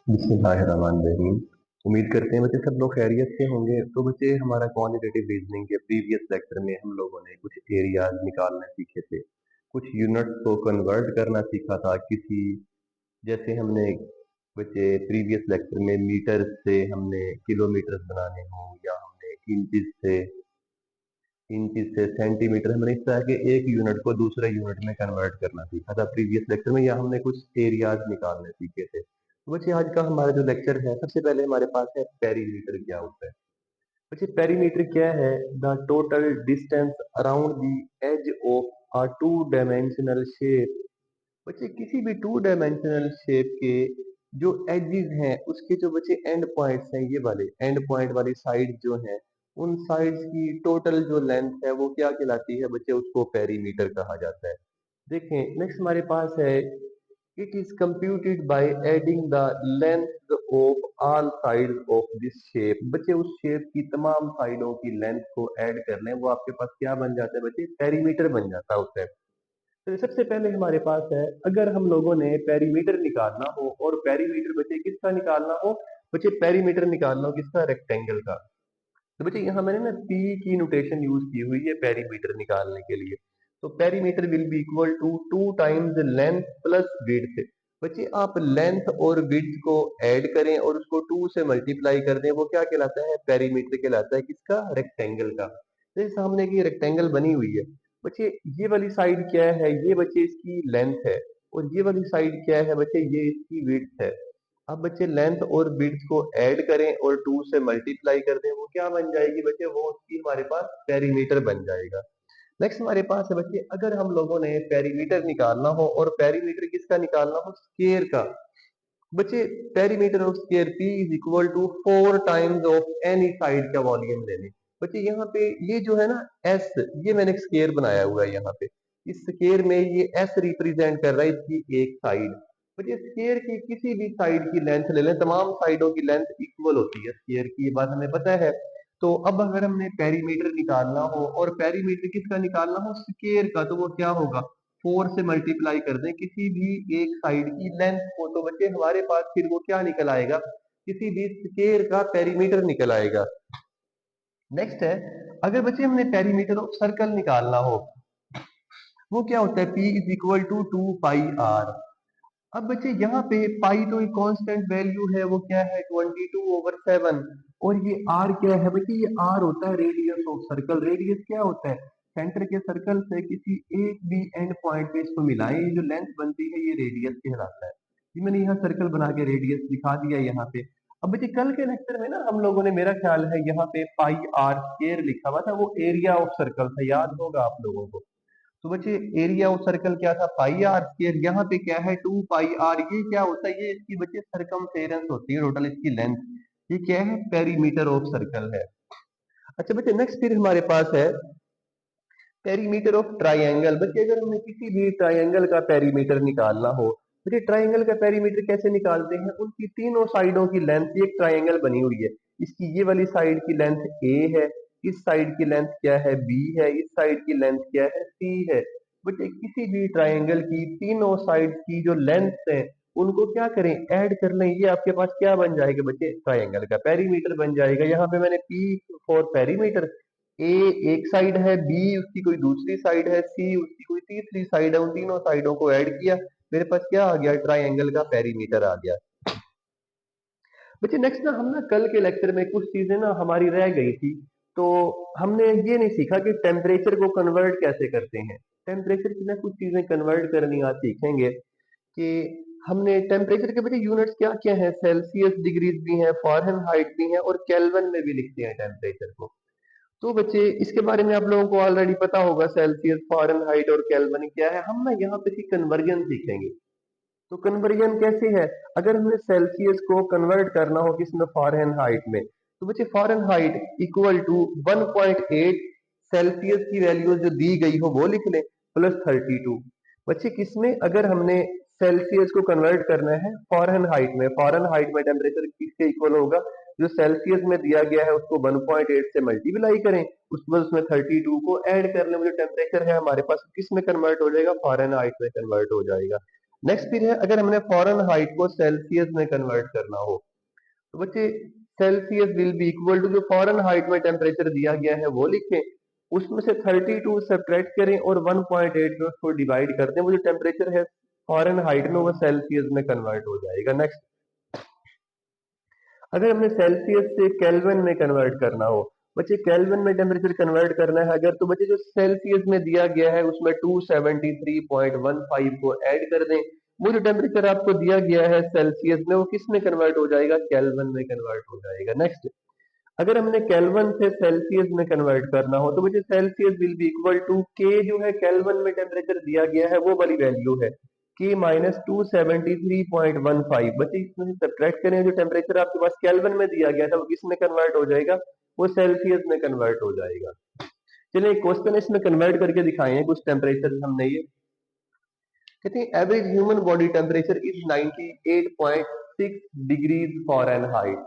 बिस्मिल्लाहिर्रहमानिर्रहीम। उम्मीद करते हैं बच्चे सब लोग खैरियत से होंगे। तो बच्चे हमारा क्वांटिटेटिव रीजनिंग के प्रीवियस लेक्चर में हम लोगों ने कुछ एरियाज निकालना सीखे थे, कुछ यूनिट्स को कन्वर्ट करना सीखा था किसी, जैसे हमने बच्चे प्रीवियस लेक्चर में मीटर से हमने किलोमीटर बनाने हों, या हमने इंचिस से सेंटीमीटर, हमने इस तरह के एक यूनिट को दूसरे यूनिट में कन्वर्ट करना सीखा था प्रीवियस लेक्चर में, या हमने कुछ एरियाज निकालने सीखे थे। तो बच्चे आज का हमारा जो लेक्चर है, सबसे पहले हमारे पास है पेरीमीटर क्या होता है। बच्चे पेरीमीटर क्या है? The total distance around the edge of a two dimensional shape. बच्चे किसी भी टू डायमेंशनल शेप के जो एजेस हैं, उसके जो बच्चे एंड पॉइंट्स हैं, ये वाले एंड पॉइंट वाली साइड जो है, उन साइड्स की टोटल जो लेंथ है वो क्या कहलाती है बच्चे? उसको पेरीमीटर कहा जाता है। देखें नेक्स्ट हमारे पास है, it is computed by adding the length of all sides of this shape. बच्चे उस शेप की तमाम साइडों की लेंथ को ऐड कर लें, वो आपके पास क्या बन जाता है बच्चे? पेरीमीटर बन जाता है उससे। तो सबसे पहले हमारे पास है, अगर हम लोगों ने पेरीमीटर निकालना हो, और पेरीमीटर बच्चे किसका निकालना हो? बच्चे पेरीमीटर निकालना हो किसका? रेक्टेंगल का। तो बच्चे यहाँ मैंने ना पी की नोटेशन यूज की हुई है पेरीमीटर निकालने के लिए। तो perimeter will be equal to two times length plus width. बच्चे आप लेंथ और विड्थ को ऐड करें और उसको टू से मल्टीप्लाई कर दें, वो क्या कहलाता है? पेरीमीटर कहलाता है किसका? रेक्टेंगल का। जैसे सामने की रेक्टेंगल बनी हुई है बच्चे, ये वाली साइड क्या है? ये बच्चे इसकी लेंथ है, और ये वाली साइड क्या है बच्चे? ये इसकी विड्थ है। अब बच्चे लेंथ और विड्थ को ऐड करें और टू से मल्टीप्लाई कर दें, वो क्या बन जाएगी बच्चे? वो उसकी हमारे पास पेरीमीटर बन जाएगा। नेक्स्ट हमारे पास है बच्चे, अगर हम लोगों ने पेरीमीटर निकालना हो, और पेरीमीटर किसका निकालना हो? स्क्वायर का। बच्चे perimeter of square P is equal to four times of any side का वॉल्यूम ले लें। बच्चे यहाँ पे ये जो है ना एस, ये मैंने स्क्वायर बनाया हुआ है यहाँ पे। इस स्क्वायर में ये एस रिप्रेजेंट कर रहा है इसकी एक साइड। बच्चे स्क्वायर की किसी भी साइड की लेंथ ले लें, तमाम साइडों की लेंथ इक्वल होती है स्क्वायर की, ये बात हमें पता है। तो अब अगर हमने पेरीमीटर निकालना हो, और पेरीमीटर किसका निकालना हो? स्क्वायर का, तो वो क्या होगा? फोर से मल्टीप्लाई कर दें किसी भी एक साइड की लेंथ को, तो बच्चे हमारे पास फिर वो क्या निकल आएगा? किसी भी स्क्वायर का पेरीमीटर निकल आएगा। नेक्स्ट है, अगर बच्चे हमने पेरीमीटर ऑफ सर्कल निकालना हो, वो क्या होता है? P is equal to two pi r. अब बच्चे यहाँ पे पाई तो एक कांस्टेंट वैल्यू है, वो क्या है? 22/7। और ये आर क्या है बच्चे? ये आर होता है रेडियस ऑफ सर्कल। रेडियस क्या होता है? सेंटर के सर्कल से किसी एक भी एंड पॉइंट पे इसको मिलाएं, ये जो लेंथ बनती है ये रेडियस कहलाता है। ये मैंने यहाँ सर्कल बना के रेडियस दिखा दिया यहाँ पे। अब बच्चे कल के लेक्चर में ना हम लोगों ने, मेरा ख्याल है यहाँ पे पाई आर स्क्वायर लिखा हुआ था, वो एरिया ऑफ सर्कल था, याद होगा आप लोगों को। तो बच्चे एरिया ऑफ सर्कल क्या था? Pi r square. यहाँ पे क्या है? Two pi r. ये क्या होता है? ये इसकी बच्चे सरकमफेरेंस होती है, टोटल इसकी लेंथ। ये क्या है? पेरीमीटर ऑफ सर्कल है। अच्छा बच्चे नेक्स्ट फिर हमारे पास है पेरीमीटर ऑफ ट्राइंगल। बच्चे अगर हमें किसी भी ट्राइंगल का पेरीमीटर निकालना हो, बच्चे ट्राइंगल का पेरीमीटर कैसे निकालते हैं? उनकी तीनों साइडों की लेंथ, एक ट्राइंगल बनी हुई है, इसकी ये वाली साइड की लेंथ ए है, इस साइड की लेंथ क्या है? बी है, इस साइड की लेंथ क्या है? सी है। बच्चे किसी भी ट्राइंगल की तीनों साइड की जो लेंथ है, उनको क्या करें? ऐड कर लें, ये आपके पास क्या बन जाएगा बच्चे? ट्राइंगल का पेरीमीटर बन जाएगा। यहाँ पे मैंने पी फॉर पेरीमीटर, ए एक साइड है, बी उसकी कोई दूसरी साइड है, सी उसकी कोई तीसरी साइड है, उन तीनों साइडों को ऐड किया, मेरे पास क्या आ गया? ट्राइंगल का पेरीमीटर आ गया। बच्चे नेक्स्ट ना, हम ना कल के लेक्चर में कुछ चीजें ना हमारी रह गई थी। तो हमने ये नहीं सीखा कि टेम्परेचर को कन्वर्ट कैसे करते हैं। टेम्परेचर की ना कुछ चीजें कन्वर्ट करनी आज सीखेंगे, कि हमने टेम्परेचर के बच्चे यूनिट्स क्या क्या है? सेल्सियस डिग्रीज भी है, फ़ारेनहाइट भी है, और केल्विन में भी लिखते हैं टेम्परेचर को। तो बच्चे इसके बारे में आप लोगों को ऑलरेडी पता होगा, सेल्सियस, फ़ारेनहाइट और केल्विन क्या है। हम ना यहाँ पे कन्वर्जन सीखेंगे। तो कन्वर्जन कैसे है? अगर हमें सेल्सियस को कन्वर्ट करना हो किसमें? फ़ारेनहाइट में। तो बच्चे फ़ारेनहाइट इक्वल टू 1.8 सेल्सियस की वैल्यू जो दी गई हो वो लिख लें, प्लस 32। बच्चे किसमें? अगर हमने सेल्सियस को कन्वर्ट करना है फ़ारेनहाइट में, फ़ारेनहाइट में टेम्परेचर किसके इक्वल होगा? जो सेल्सियस में दिया गया है उसको 1.8 से मल्टीप्लाई करें, उसके बाद उसमें 32 को ऐड कर लें, जो टेम्परेचर है हमारे पास किस में कन्वर्ट हो जाएगा? फ़ारेनहाइट में कन्वर्ट हो जाएगा। नेक्स्ट फिर है अगर हमने फॉरेन हाइट को सेल्सियस में कन्वर्ट करना हो तो बच्चे Celsius will be equal to जो फॉरेन हाइट में टेम्परेचर दिया गया है वो लिखें, उसमें से 32 सब्ट्रैक्ट करें और 1.8 में उसको डिवाइड कर दें, वो जो टेम्परेचर है फॉरेन हाइट में वो सेल्सियस में कन्वर्ट हो जाएगा। नेक्स्ट अगर हमने सेल्सियस से केल्विन में कन्वर्ट करना हो, बच्चे केल्विन में टेम्परेचर कन्वर्ट करना है अगर, तो बच्चे जो सेल्सियस में दिया गया है उसमें 273.15 को ऐड कर दें, वो जो टेम्परेचर आपको दिया गया है सेल्सियस में वो किस में कन्वर्ट हो जाएगा, केल्विन में कन्वर्ट हो जाएगा। नेक्स्ट अगर हमने केल्विन से सेल्सियस में कन्वर्ट करना हो तो मुझे Celsius will be equal to के जो है केल्विन में टेम्परेचर दिया गया है वो वाली वैल्यू है के माइनस 273.15, बच्चे इसमें सब्ट्रैक्ट करें जो टेम्परेचर आपके पास केल्विन में दिया गया था वो किस में कन्वर्ट हो जाएगा, वो सेल्सियस में कन्वर्ट हो जाएगा। चलिए क्वेश्चन इसमें कन्वर्ट करके दिखाए हैं कुछ टेम्परेचर हमने, ये कहते हैं average human body temperature is 98.6 degrees Fahrenheit.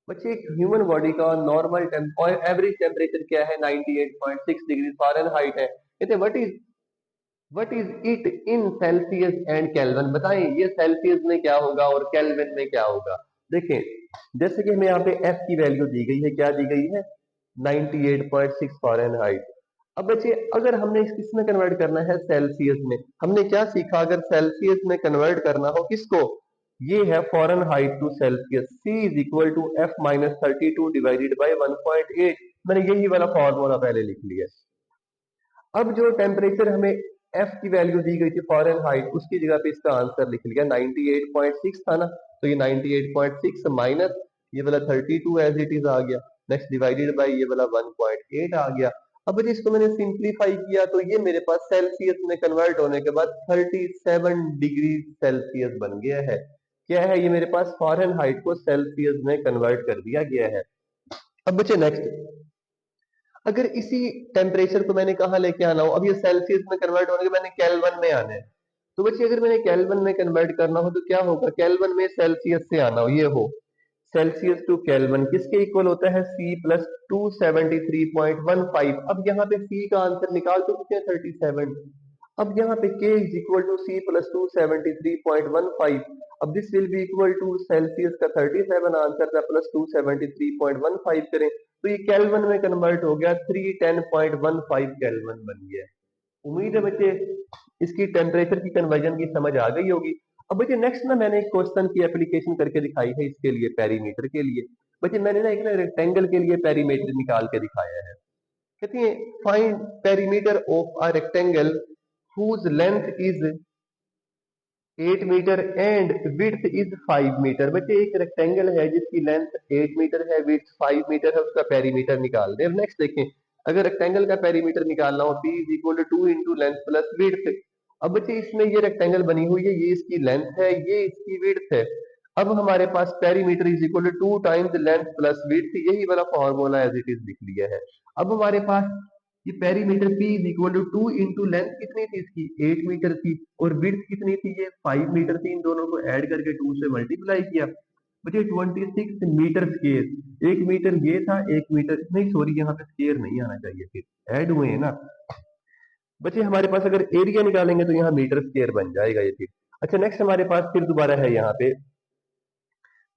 बच्चे एक ह्यूमन बॉडी का नॉर्मल और एवरेज टेम्परेचर क्या है, 98.6 डिग्री फ़ारेनहाइट है। कहते हैं what is it in Celsius and kelvin, बताएं ये सेल्सियस में क्या होगा और केल्विन में क्या होगा। देखें जैसे कि हमें यहाँ पे एफ की वैल्यू दी गई है, क्या दी गई है 98.6 फ़ारेनहाइट। अब बच्चे अगर हमने किसमें कन्वर्ट करना है, सेल्सियस में, हमने क्या सीखा अगर सेल्सियस में कन्वर्ट करना हो किसको, ये है Fahrenheit to Celsius, C is equal to F minus 32 divided by 1.8, मैंने यही वाला फॉर्मूला पहले लिख लिया। अब जो टेम्परेचर हमें F की वैल्यू दी गई थी फ़ारेनहाइट, उसकी जगह पे इसका आंसर लिख लिया 98.6 था ना, तो ये 98.6 माइनस ये वाला 32 एज इट इज आ गया, नेक्स्ट डिवाइडेड बाई ये वाला 1.8 आ गया। अब यदि इसको मैंने सिंप्लीफाई किया तो ये मेरे पास सेल्सियस में कन्वर्ट होने के बाद 37 डिग्री सेल्सियस बन गया है। क्या है ये मेरे पास फ़ारेनहाइट को सेल्सियस में कन्वर्ट कर दिया गया है। अब बच्चे नेक्स्ट अगर इसी टेम्परेचर को मैंने कहा लेके आना हो, अब ये सेल्सियस में कन्वर्ट होने के मैंने केल्विन में आना है, तो बच्चे अगर मैंने केल्विन में कन्वर्ट करना हो तो क्या होगा, केल्विन में सेल्सियस से आना हो, ये हो सेल्सियस टू केल्विन किसके इक्वल होता है C प्लस 273.15। अब यहाँ पे C का आंसर निकाल तो कितने 37, अब यहाँ पे K is equal to C plus 273.15, अब this will be equal to Celsius का 37 आंसर था प्लस 273.15 करें तो ये केल्विन में कन्वर्ट हो गया 310.15 केल्विन बन गया। उम्मीद है बच्चे इसकी टेम्परेचर की कन्वर्जन की समझ आ गई होगी। अब बच्चे नेक्स्ट ना मैंने एक क्वेश्चन की एप्लीकेशन करके दिखाई है इसके लिए, पेरीमीटर के लिए। बच्चे मैंने ना एक ना रेक्टेंगल के लिए पेरीमीटर निकाल के दिखाया है। कहती है find perimeter of a rectangle whose length is 8 metre and width is 5 metre. बच्चे एक रेक्टेंगल है जिसकी लेंथ 8 मीटर है, विड्थ 5 मीटर है, उसका पेरीमीटर निकाल दें। नेक्स्ट देखें अगर रेक्टेंगल का पेरीमीटर निकालना हो P is equal to 2 into length plus width. अब बच्चे इसमें ये रेक्टेंगल बनी हुई है, ये इसकी लेंथ है, ये इसकी विड्थ है। अब हमारे पास perimeter is equal to 2 times length plus width, यही वाला फॉर्मूला एज इट इज लिख लिया है। अब हमारे पास ये perimeter P is equal to 2 into length कितनी थी इसकी 8 मीटर थी और विड्थ कितनी थी ये 5 मीटर थी, इन दोनों को ऐड करके 2 से मल्टीप्लाई किया, बच्चे 26 मीटर स्क्वायर, 1 मीटर ये था 1 मीटर नहीं सॉरी यहाँ पे स्क्वायर नहीं आना चाहिए, फिर ऐड हुए हैं ना बच्चे। हमारे पास अगर एरिया निकालेंगे तो यहाँ मीटर स्क्वायर बन जाएगा ये फिर। अच्छा नेक्स्ट हमारे पास फिर दोबारा है यहाँ पे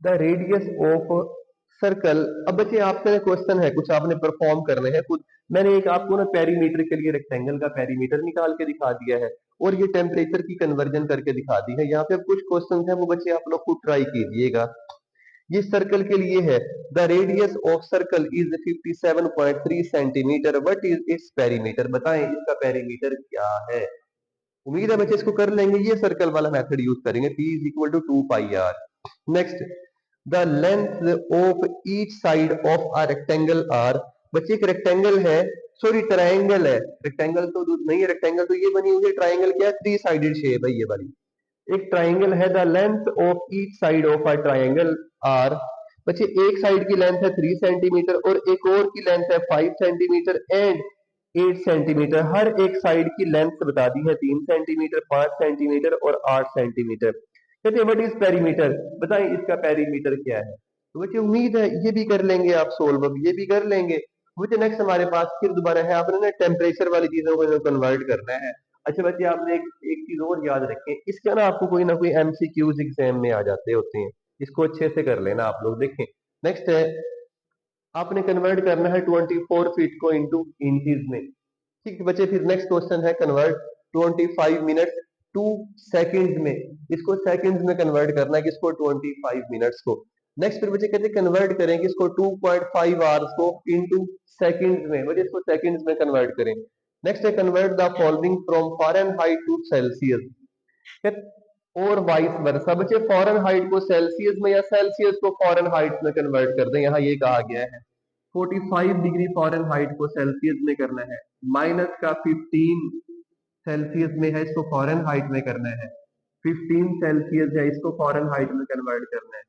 द रेडियस ऑफ सर्कल। अब बच्चे आपका क्वेश्चन है कुछ आपने परफॉर्म करने हैं खुद, मैंने एक आपको ना पेरीमीटर के लिए रेक्टेंगल का पेरीमीटर निकाल के दिखा दिया है और ये टेम्परेचर की कन्वर्जन करके दिखा दी है। यहाँ पे कुछ क्वेश्चन है वो बच्चे आप लोग खुद ट्राई कीजिएगा। ये सर्कल के लिए है the radius of circle is 57.3 centimetre, what is its perimeter, बताएं इसका पेरीमीटर क्या है। उम्मीद है बच्चे इसको कर लेंगे, ये सर्कल वाला मेथड यूज करेंगे, P is equal to 2 pi r. Next the length of each side of a rectangle are. बच्चे एक रेक्टेंगल है, सॉरी ट्रायंगल है, रेक्टेंगल तो नहीं है, रेक्टेंगल तो ये बनी हुई है, ट्रायंगल क्या है 3 साइडेड शेप है ये वाली, एक ट्रायंगल है। The length of each side of a triangle are. बच्चे एक साइड की लेंथ है 3 सेंटीमीटर और एक और की लेंथ है 5 सेंटीमीटर एंड 8 सेंटीमीटर, हर एक साइड की लेंथ बता दी है 3 सेंटीमीटर 5 सेंटीमीटर और 8 सेंटीमीटर। कहते हैं व्हाट इज पेरीमीटर, बताएं इसका पेरीमीटर क्या है। तो बच्चे उम्मीद है ये भी कर लेंगे आप सोल्व, अब ये भी कर लेंगे। बच्चे नेक्स्ट हमारे पास फिर दोबारा है, आपने ना टेम्परेचर वाली चीजों को कन्वर्ट करना है। अच्छा बच्चे आपने एक चीज और याद रखें, इसका ना आपको कोई ना कोई एमसीक्यूज एग्जाम में आ जाते होते हैं, इसको अच्छे से कर लेना आप लोग। देखें नेक्स्ट है, आपने कन्वर्ट करना है 24 फीट को इंटू इंचज में। ठीक है बच्चे, फिर नेक्स्ट क्वेश्चन है कन्वर्ट 25 मिनट टू सेकंड्स में। इसको सेकंड्स में कन्वर्ट करना है किसको, 25 मिनट्स को। नेक्स्ट फिर बच्चे कहते हैं कन्वर्ट करें किसको, 2.5 आवर्स को इनटू सेकंड्स में। बच्चे इसको सेकंड्स में कन्वर्ट करें। नेक्स्ट है convert the following from Fahrenheit to Celsius और वाइस वर्सा। बच्चे फॉरेन हाइट को सेल्सियस में या सेल्सियस को फॉरेन हाइट में कन्वर्ट कर दें, यहाँ ये कहा गया है 45 डिग्री फॉरेन हाइट को सेल्सियस में करना है, माइनस का 15 सेल्सियस में है, इसको फॉरेन हाइट में करना है, 15 सेल्सियस है, इसको फॉरेन हाइट में कन्वर्ट करना है।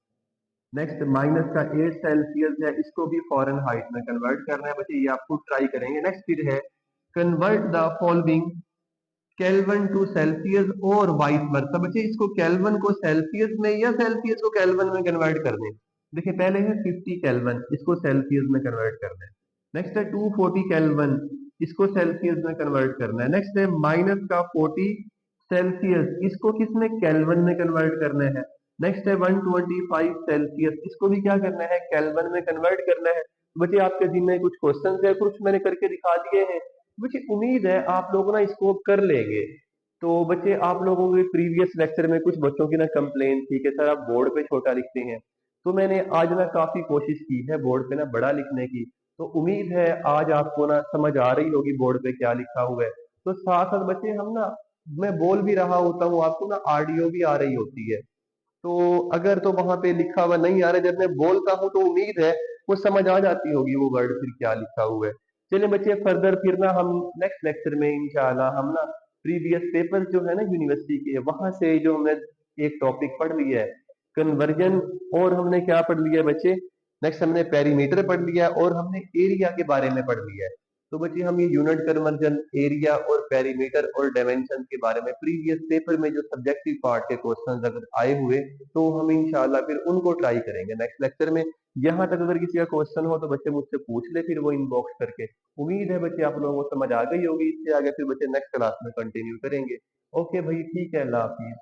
नेक्स्ट माइनस का 8 सेल्सियस है, इसको भी फॉरेन हाइट में कन्वर्ट करना है। बच्चे ये आप खुद ट्राई करेंगे। नेक्स्ट फिर है convert the following Kelvin to Celsius और वाइस वर्सा। बच्चे इसको केल्विन को सेल्सियस में या सेल्सियस को केल्विन में कन्वर्ट कर दें। देखिए पहले है 50 केल्विन, इसको सेल्सियस में कन्वर्ट करना है। नेक्स्ट है 240 केल्विन, इसको सेल्सियस में कन्वर्ट करना है। नेक्स्ट है माइनस का 40 सेल्सियस, इसको किसमें, केल्विन में कन्वर्ट करना है। नेक्स्ट है 125 सेल्सियस, इसको भी क्या करना है, केल्विन में कन्वर्ट करना है। बच्चे आपके जिम्मे कुछ क्वेश्चन है, कुछ मैंने करके दिखा दिए हैं। मुझे उम्मीद है आप लोग ना इसको कर लेंगे। तो बच्चे आप लोगों के प्रीवियस लेक्चर में कुछ बच्चों की ना कंप्लेन थी कि सर आप बोर्ड पे छोटा लिखते हैं, तो मैंने आज ना काफी कोशिश की है बोर्ड पे ना बड़ा लिखने की। तो उम्मीद है आज आपको ना समझ आ रही होगी बोर्ड पे क्या लिखा हुआ है। तो साथ साथ बच्चे हम ना, मैं बोल भी रहा होता हूँ आपको ना, ऑडियो भी आ रही होती है। तो अगर तो वहां पे लिखा हुआ नहीं आ रहा, जब मैं बोलता हूँ तो उम्मीद है वो समझ आ जाती होगी वो वर्ड फिर क्या लिखा हुआ है। चलिए बच्चे फर्दर फिर ना हम नेक्स्ट लेक्चर में इंशाल्लाह हम ना प्रीवियस पेपर जो है ना यूनिवर्सिटी के, वहां से जो हमने एक टॉपिक पढ़ लिया है कन्वर्जन, और हमने क्या पढ़ लिया है बच्चे, नेक्स्ट हमने पेरीमीटर पढ़ लिया है और हमने एरिया के बारे में पढ़ लिया है। तो बच्चे हम ये यूनिट कन्वर्जन, एरिया और पेरीमीटर और डायमेंशन के बारे में प्रीवियस पेपर में जो सब्जेक्टिव पार्ट के क्वेश्चंस अगर आए हुए, तो हम इंशाल्लाह फिर उनको ट्राई करेंगे नेक्स्ट लेक्चर में। यहाँ तक अगर किसी का क्वेश्चन हो तो बच्चे मुझसे पूछ ले फिर वो इनबॉक्स करके। उम्मीद है बच्चे आप लोगों को समझ आ गई होगी। इससे आगे फिर बच्चे नेक्स्ट क्लास में कंटिन्यू करेंगे। ओके भाई, ठीक है, अल्लाह हाफिज।